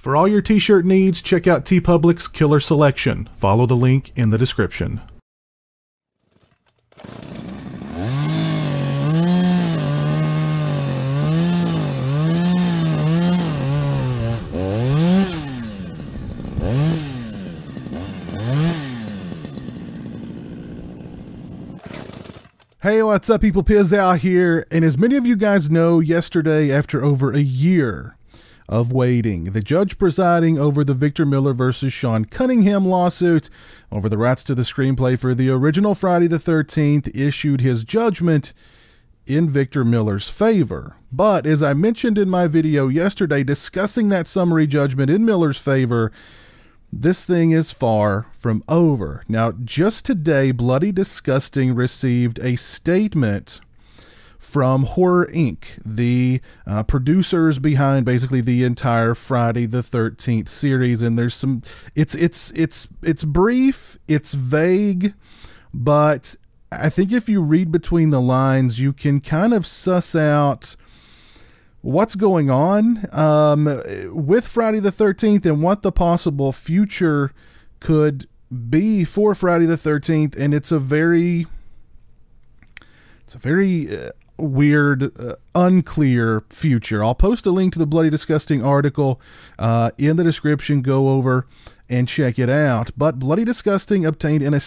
For all your t-shirt needs, check out TeePublic's Killer Selection. Follow the link in the description. Hey, what's up, people? Piz out here, and as many of you guys know, yesterday, after over a year of waiting, the judge presiding over the Victor Miller versus Sean Cunningham lawsuit over the rights to the screenplay for the original Friday the 13th issued his judgment in Victor Miller's favor. But as I mentioned in my video yesterday discussing that summary judgment in Miller's favor, this thing is far from over. Now, just today, Bloody Disgusting received a statement from Horror Inc., the producers behind basically the entire Friday the 13th series. And there's some, it's brief, it's vague, but I think if you read between the lines, you can kind of suss out what's going on with Friday the 13th and what the possible future could be for Friday the 13th. And it's a very weird, unclear future. I'll post a link to the Bloody Disgusting article in the description. Go over and check it out. But Bloody Disgusting obtained a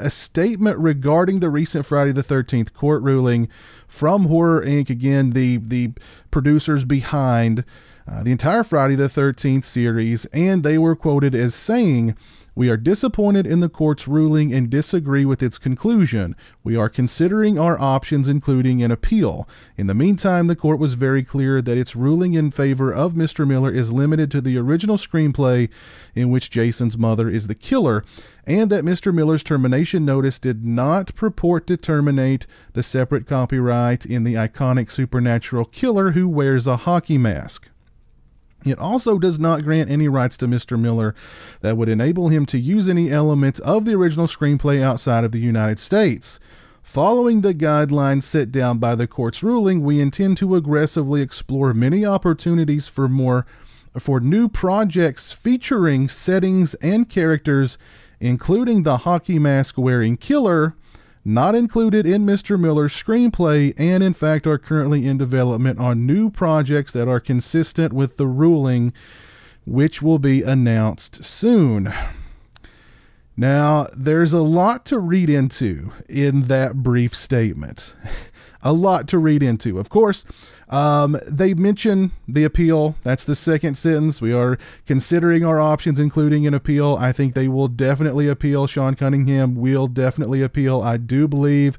statement regarding the recent Friday the 13th court ruling from Horror Inc., again, the producers behind the entire Friday the 13th series, and they were quoted as saying, "We are disappointed in the court's ruling and disagree with its conclusion. We are considering our options, including an appeal. In the meantime, the court was very clear that its ruling in favor of Mr. Miller is limited to the original screenplay in which Jason's mother is the killer, and that Mr. Miller's termination notice did not purport to terminate the separate copyright in the iconic supernatural killer who wears a hockey mask. It also does not grant any rights to Mr. Miller that would enable him to use any elements of the original screenplay outside of the United States. Following the guidelines set down by the court's ruling, we intend to aggressively explore many opportunities for new projects featuring settings and characters, including the hockey mask wearing killer, not included in Mr. Miller's screenplay, and in fact are currently in development on new projects that are consistent with the ruling, which will be announced soon." Now, there's a lot to read into in that brief statement. A lot to read into. Of course, they mention the appeal. That's the second sentence. We are considering our options, including an appeal. I think they will definitely appeal. Sean Cunningham will definitely appeal, I do believe.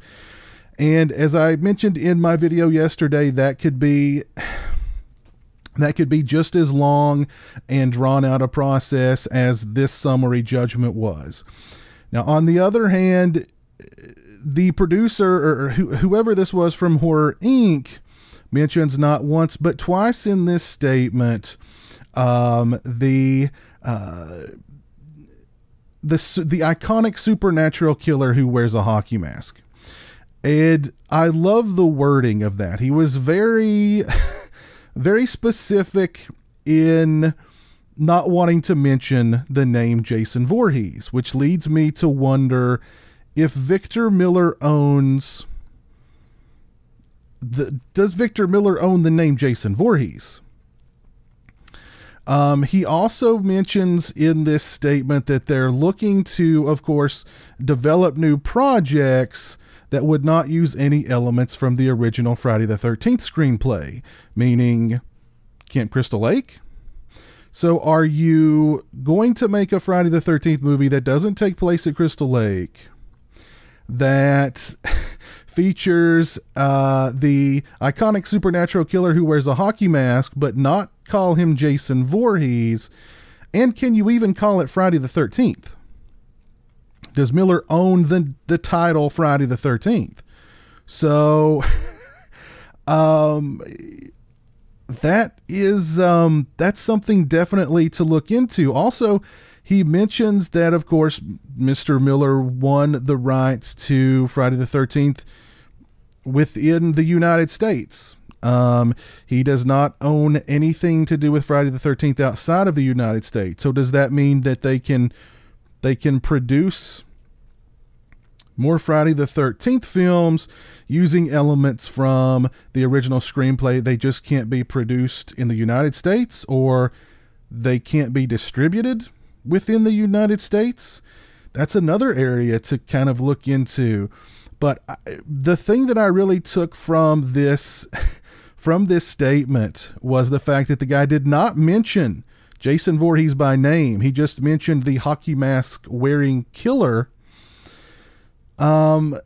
And as I mentioned in my video yesterday, that could be just as long and drawn out a process as this summary judgment was. Now, on the other hand, the producer, or whoever this was from Horror Inc., mentions not once but twice in this statement the iconic supernatural killer who wears a hockey mask. And I love the wording of that. He was very, very specific in not wanting to mention the name Jason Voorhees, which leads me to wonder if Victor Miller owns does Victor Miller own the name Jason Voorhees? He also mentions in this statement that they're looking to, of course, develop new projects that would not use any elements from the original Friday the 13th screenplay, meaning Camp Crystal Lake. So are you going to make a Friday the 13th movie that doesn't take place at Crystal Lake, that features the iconic supernatural killer who wears a hockey mask, but not call him Jason Voorhees? And can you even call it Friday the 13th? Does Miller own the title Friday the 13th? So that's something definitely to look into. Also, he mentions that, of course, Mr. Miller won the rights to Friday the 13th within the United States. He does not own anything to do with Friday the 13th outside of the United States. So does that mean that they can produce more Friday the 13th films using elements from the original screenplay? They just can't be produced in the United States, or they can't be distributed within the United States? That's another area to kind of look into. But the thing that I really took from this statement was the fact that the guy did not mention Jason Voorhees by name. He just mentioned the hockey mask wearing killer. And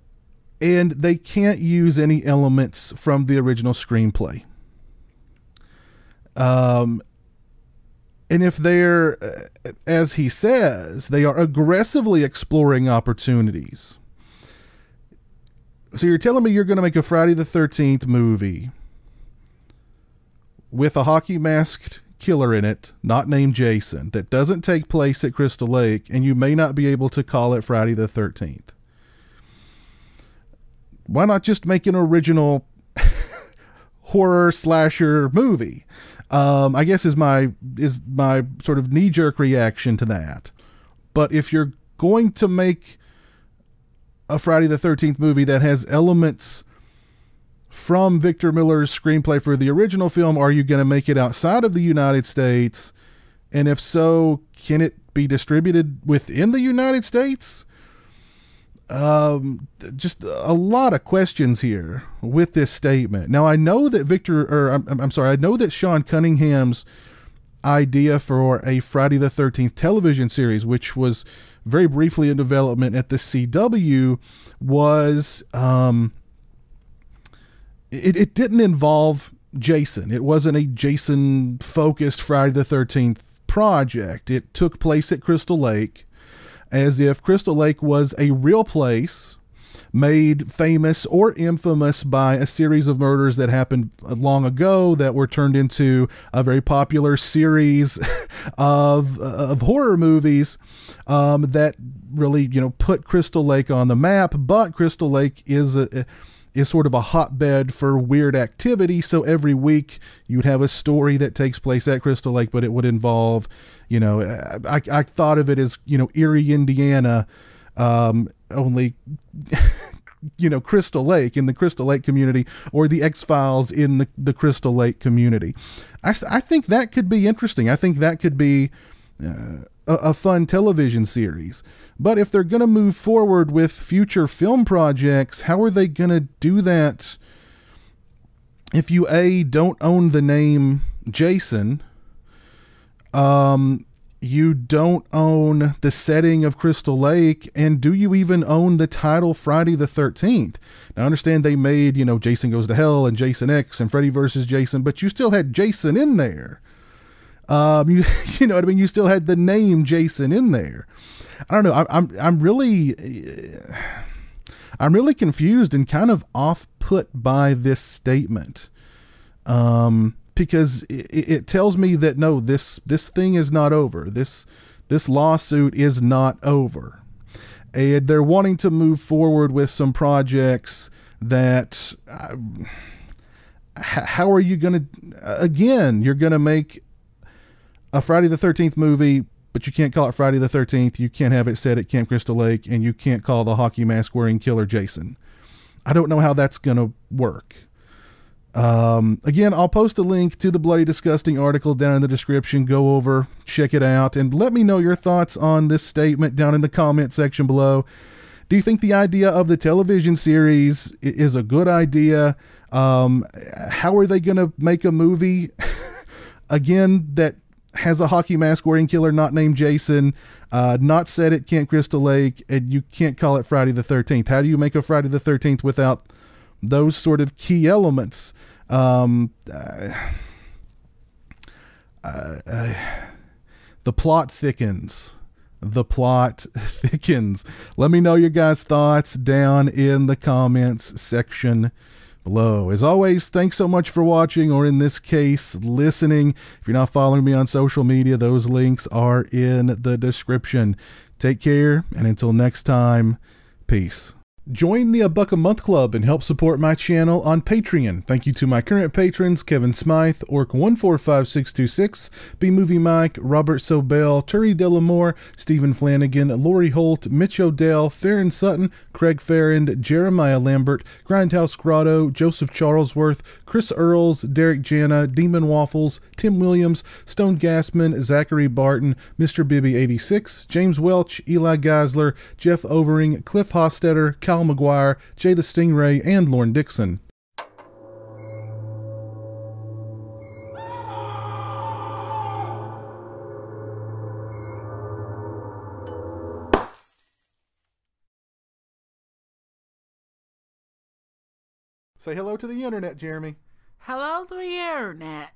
they can't use any elements from the original screenplay. And if they're, as he says, they are aggressively exploring opportunities. So you're telling me you're going to make a Friday the 13th movie with a hockey masked killer in it, not named Jason, that doesn't take place at Crystal Lake, and you may not be able to call it Friday the 13th. Why not just make an original horror slasher movie? I guess is my sort of knee-jerk reaction to that. But if you're going to make a Friday the 13th movie that has elements from Victor Miller's screenplay for the original film, are you going to make it outside of the United States? And if so, can it be distributed within the United States? Just a lot of questions here with this statement. Now, I know that I know that Sean Cunningham's idea for a Friday the 13th television series, which was very briefly in development at the CW, was, it didn't involve Jason. It wasn't a Jason focused Friday the 13th project. It took place at Crystal Lake, as if Crystal Lake was a real place made famous or infamous by a series of murders that happened long ago that were turned into a very popular series of horror movies that really, put Crystal Lake on the map. But Crystal Lake is sort of a hotbed for weird activity. So every week you'd have a story that takes place at Crystal Lake, but it would involve, I thought of it as, Erie, Indiana, only, Crystal Lake, in the Crystal Lake community, or the X-Files in the Crystal Lake community. I think that could be interesting. I think that could be a fun television series. But if they're going to move forward with future film projects, how are they going to do that if you, A, don't own the name Jason, you don't own the setting of Crystal Lake, and do you even own the title Friday the 13th? Now, I understand they made, Jason Goes to Hell and Jason X and Freddy versus Jason, but you still had Jason in there. You know what I mean? You still had the name Jason in there. I don't know. I'm really confused and kind of off put by this statement. Because it tells me that no, this thing is not over. This lawsuit is not over. And they're wanting to move forward with some projects that, how are you going to, again, you're going to make a Friday the 13th movie, but you can't call it Friday the 13th. You can't have it set at Camp Crystal Lake, and you can't call the hockey mask wearing killer Jason. I don't know how that's going to work. Again, I'll post a link to the Bloody Disgusting article down in the description. Go over, check it out, and let me know your thoughts on this statement down in the comment section below. Do you think the idea of the television series is a good idea? How are they going to make a movie, again, that has a hockey mask wearing killer not named Jason, not set at Camp Crystal Lake, and you can't call it Friday the 13th? How do you make a Friday the 13th without those sort of key elements? The plot thickens. The plot thickens. Let me know your guys' thoughts down in the comments section below. As always, thanks so much for watching, or in this case, listening. If you're not following me on social media, those links are in the description. Take care, and until next time, peace. Join the A Buck a Month Club and help support my channel on Patreon. Thank you to my current patrons: Kevin Smythe, Orc145626, B Movie Mike, Robert Sobel, Turi Delamore, Stephen Flanagan, Lori Holt, Mitch Odell, Farron Sutton, Craig Farrand, Jeremiah Lambert, Grindhouse Grotto, Joseph Charlesworth, Chris Earls, Derek Jana, Demon Waffles, Tim Williams, Stone Gassman, Zachary Barton, Mr. Bibby86, James Welch, Eli Geisler, Jeff Overing, Cliff Hostetter, Cal McGuire, Jay the Stingray, and Lorne Dixon. Say hello to the internet, Jeremy. Hello to the internet.